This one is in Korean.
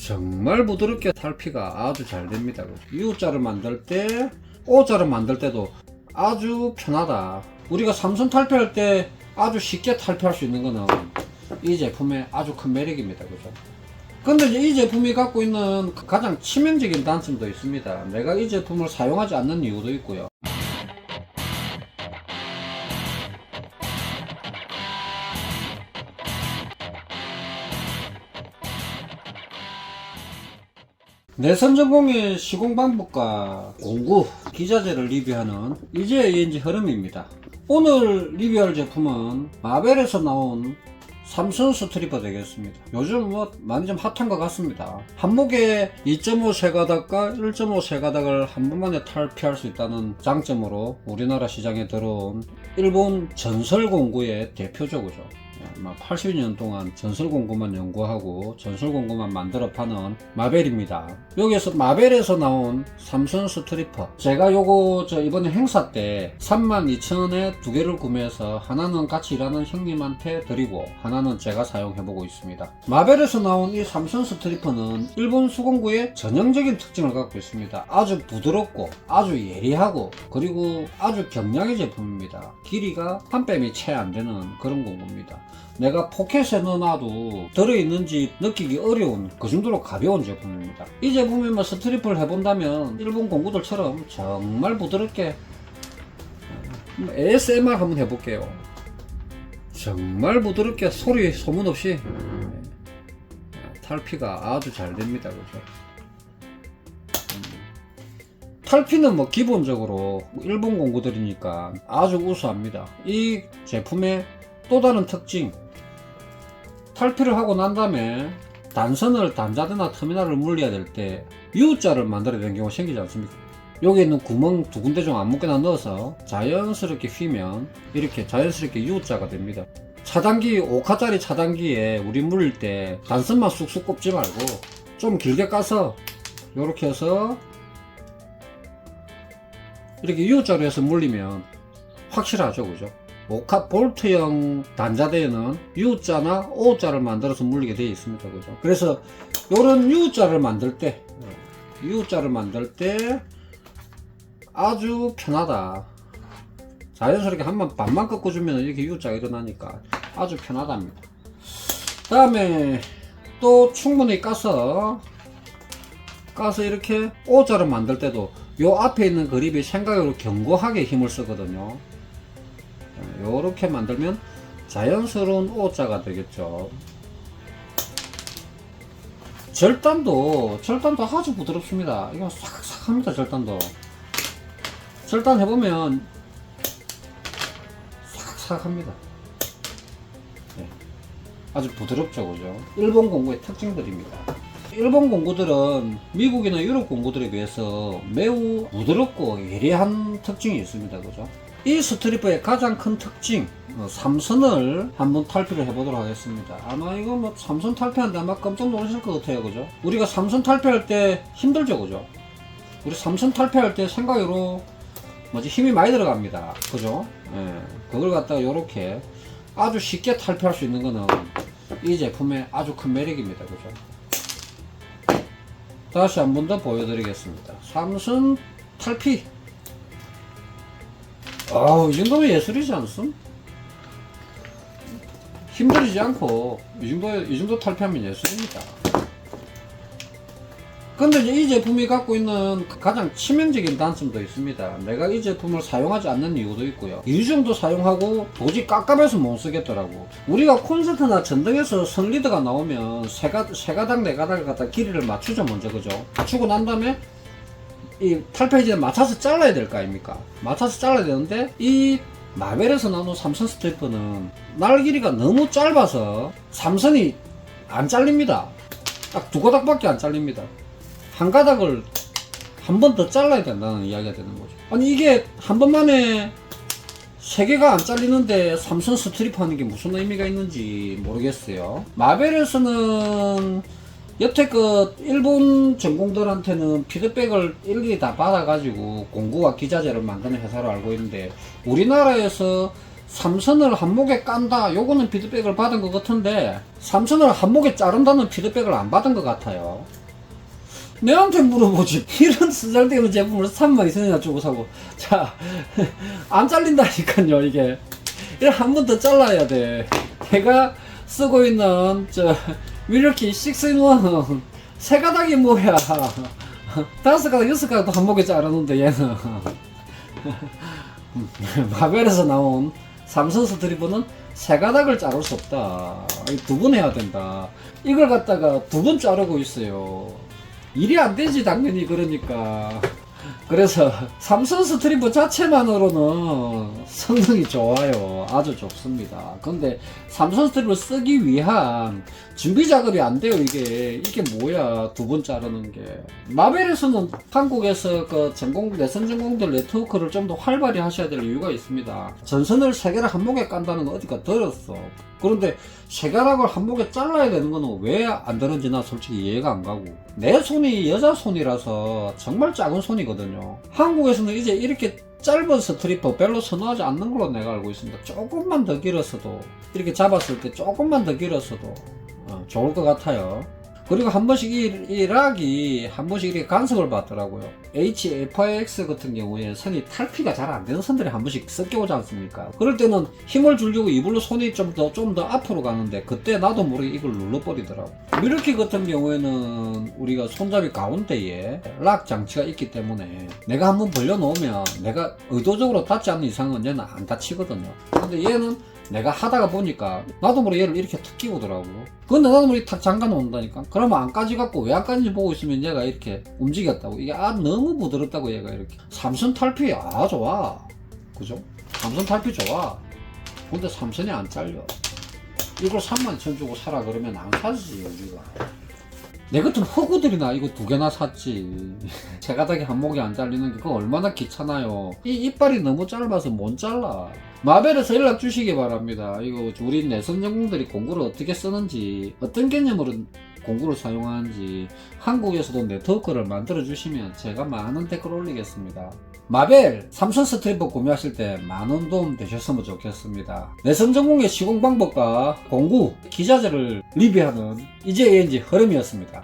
정말 부드럽게 탈피가 아주 잘 됩니다. U자를 만들 때, O자를 만들 때도 아주 편하다. 우리가 삼선 탈피할 때 아주 쉽게 탈피할 수 있는 거는 이 제품의 아주 큰 매력입니다. 그죠? 근데 이제 이 제품이 갖고 있는 가장 치명적인 단점도 있습니다. 내가 이 제품을 사용하지 않는 이유도 있고요. 내선전공의 시공 방법과 공구, 기자재를 리뷰하는 이제 흐름입니다. 오늘 리뷰할 제품은 마벨에서 나온 삼선 스트리퍼 되겠습니다. 요즘 많이 좀 핫한 것 같습니다. 한목에 2.5 세가닥과 1.5 세가닥을 한 번만에 탈피할 수 있다는 장점으로 우리나라 시장에 들어온 일본 전설공구의 대표적이죠. 80년 동안 전설공구만 연구하고 전설공구만 만들어 파는 마벨입니다. 여기에서 마벨에서 나온 삼선 스트리퍼, 제가 요거 이번에 행사 때 32,000원에 두 개를 구매해서 하나는 같이 일하는 형님한테 드리고 하나는 제가 사용해보고 있습니다. 마벨에서 나온 이 삼선 스트리퍼는 일본 수공구의 전형적인 특징을 갖고 있습니다. 아주 부드럽고 아주 예리하고 그리고 아주 경량의 제품입니다. 길이가 한 뺨이 채 안 되는 그런 공구입니다. 내가 포켓에 넣어놔도 들어있는지 느끼기 어려운 그 정도로 가벼운 제품입니다. 이 제품이 스트리퍼를 해본다면 일본 공구들처럼 정말 부드럽게 ASMR 한번 해볼게요. 정말 부드럽게 소리 소문 없이 탈피가 아주 잘 됩니다. 그죠? 탈피는 기본적으로 일본 공구들이니까 아주 우수합니다. 이 제품의 또 다른 특징, 탈피를 하고 난 다음에 단선을 단자드나 터미널을 물려야 될 때 U자를 만들어야 되는 경우가 생기지 않습니까? 여기 있는 구멍 두 군데 중 아무거나 넣어서 자연스럽게 휘면 이렇게 자연스럽게 U자가 됩니다. 차단기 5카짜리 차단기에 우리 물릴 때 단선만 쑥쑥 꼽지 말고 좀 길게 까서 이렇게 해서 이렇게 U자로 해서 물리면 확실하죠. 그죠? 5카 볼트형 단자대에는 U자나 O자를 만들어서 물리게 되어 있습니다. 그죠? 그래서 요런 U자를 만들 때 아주 편하다. 자연스럽게 한번 반만 꺾어주면 이렇게 U자가 일어나니까 아주 편하답니다. 다음에 또 충분히 까서 이렇게 O자를 만들 때도 요 앞에 있는 그립이 생각으로 견고하게 힘을 쓰거든요. 요렇게 만들면 자연스러운 O자가 되겠죠. 절단도 아주 부드럽습니다. 이거 싹싹 합니다. 절단 해보면 싹싹 합니다. 네. 아주 부드럽죠. 그죠? 일본 공구의 특징들입니다. 일본 공구들은 미국이나 유럽 공구들에 비해서 매우 부드럽고 예리한 특징이 있습니다. 그죠? 이 스트리퍼의 가장 큰 특징, 삼선을 한번 탈피를 해보도록 하겠습니다. 아마 이거 삼선 탈피하는데 아마 깜짝 놀라실 것 같아요. 그죠? 우리가 삼선 탈피할 때 힘들죠. 그죠? 우리 삼선 탈피할 때 생각으로 힘이 많이 들어갑니다. 그죠? 예, 그걸 갖다가 요렇게 아주 쉽게 탈피할 수 있는 거는 이 제품의 아주 큰 매력입니다. 그죠? 다시 한 번 더 보여드리겠습니다. 삼선 탈피. 이 정도면 예술이지 않습? 힘들이지 않고 이 정도 탈피하면 예술입니다. 근데 이제 이 제품이 갖고 있는 가장 치명적인 단점도 있습니다. 내가 이 제품을 사용하지 않는 이유도 있고요. 이 정도 사용하고 도저히 깝깝해서 못 쓰겠더라고. 우리가 콘서트나 전등에서 선리드가 나오면 세 가닥 네 가닥을 갖다 길이를 맞추죠. 먼저. 그죠? 맞추고 난 다음에 이 탈피지에 맞춰서 잘라야 될 거 아닙니까? 맞춰서 잘라야 되는데 이 마벨에서 나오는 삼선 스트리퍼는 날 길이가 너무 짧아서 삼선이 안 잘립니다. 딱 두 가닥밖에 안 잘립니다. 한 가닥을 한 번 더 잘라야 된다는 이야기가 되는 거죠. 아니 이게 한 번만에 세 개가 안 잘리는데 삼선 스트리퍼 하는 게 무슨 의미가 있는지 모르겠어요. 마벨에서는 여태껏 일본 전공들한테는 피드백을 일일이 다 받아가지고 공구와 기자재를 만드는 회사로 알고 있는데 우리나라에서 삼선을 한목에 깐다, 요거는 피드백을 받은 것 같은데 삼선을 한목에 자른다는 피드백을 안 받은 것 같아요. 내한테 물어보지. 이런 쓰잘데기 제품을 3만 2천원이나 주고 사고. 자, 안 잘린다니까요, 이게. 이걸 한 번 더 잘라야 돼. 내가 쓰고 있는, 밀워키 6-in-1. 세 가닥이 뭐야. 5가닥, 6가닥도 한목에 자르는데, 얘는. 마벨에서 나온 삼선 스트리퍼는 세 가닥을 자를 수 없다. 두 번 해야 된다. 이걸 갖다가 두 번 자르고 있어요. 일이 안 되지, 당연히. 그러니까. 그래서 삼선 스트리퍼 자체만으로는 성능이 좋아요. 아주 좋습니다. 근데 삼선 스트리퍼 쓰기 위한 준비 작업이 안 돼요. 이게 뭐야, 두 번 자르는 게. 마벨에서는 한국에서 그 내선 전공들 네트워크를 좀 더 활발히 하셔야 될 이유가 있습니다. 전선을 세 개를 한목에 깐다는 건 어디가 들었어. 그런데 세 가닥을 한목에 잘라야 되는 거는 왜 안 되는지 나 솔직히 이해가 안 가고. 내 손이 여자 손이라서 정말 작은 손이거든요. 한국에서는 이제 이렇게 짧은 스트리퍼 별로 선호하지 않는 걸로 내가 알고 있습니다. 조금만 더 길었어도, 이렇게 잡았을 때 조금만 더 길었어도 좋을 것 같아요. 그리고 한 번씩 이 락이 한 번씩 이렇게 간섭을 받더라고요. HFIX 같은 경우에 선이 탈피가 잘 안 되는 선들이 한 번씩 섞여 오지 않습니까? 그럴 때는 힘을 주려고 이불로 손이 좀 더 앞으로 가는데 그때 나도 모르게 이걸 눌러버리더라고. 밀워키 같은 경우에는 우리가 손잡이 가운데에 락 장치가 있기 때문에 내가 한번 벌려놓으면 내가 의도적으로 닿지 않는 이상은 얘는 안 다치거든요. 근데 얘는 내가 하다가 보니까 나도 모르게 얘를 이렇게 탁 끼우더라고. 근데 나도 모르게 탁 잠가 놓는다니까. 그러면 안 까지갖고 왜 안 까지는지 보고 있으면 얘가 이렇게 움직였다고. 이게 너무 부드럽다고. 얘가 이렇게 삼선 탈피 좋아. 그죠? 삼선 탈피 좋아. 근데 삼선이 안 잘려. 이걸 32,000원 주고 사라 그러면 안 사지 우리가. 내 같은 허구들이나 이거 두 개나 샀지. 세 가닥이 한목이 안 잘리는 게 그거 얼마나 귀찮아요. 이 이빨이 너무 짧아서 못 잘라. 마벨에서 연락 주시기 바랍니다. 이거 우리 내선 전공들이 공구를 어떻게 쓰는지, 어떤 개념으로 공구를 사용하는지 한국에서도 네트워크를 만들어 주시면 제가 많은 댓글 올리겠습니다. 마벨 삼선 스트리퍼 구매하실 때 많은 도움 되셨으면 좋겠습니다. 내선 전공의 시공 방법과 공구, 기자재를 리뷰하는 EJNG 흐름이었습니다.